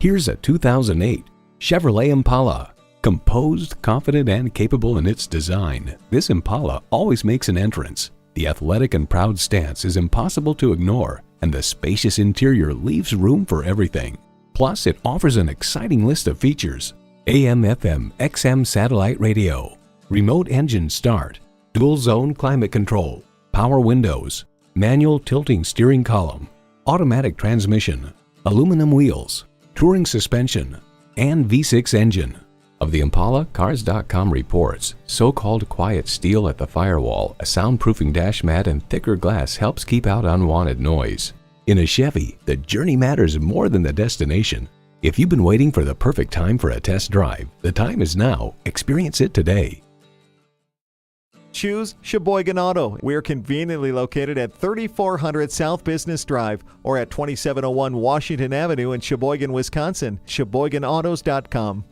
Here's a 2008 Chevrolet Impala. Composed, confident, and capable in its design, this Impala always makes an entrance. The athletic and proud stance is impossible to ignore, and the spacious interior leaves room for everything. Plus, it offers an exciting list of features: AM/FM XM satellite radio, remote engine start, dual zone climate control, power windows, manual tilting steering column, automatic transmission, aluminum wheels, touring suspension, and V6 engine. Of the Impala, Cars.com reports, so-called quiet steel at the firewall, a soundproofing dash mat, and thicker glass helps keep out unwanted noise. In a Chevy, the journey matters more than the destination. If you've been waiting for the perfect time for a test drive, the time is now. Experience it today. Choose Sheboygan Auto. We're conveniently located at 3400 South Business Drive or at 2701 Washington Avenue in Sheboygan, Wisconsin. SheboyganAutos.com.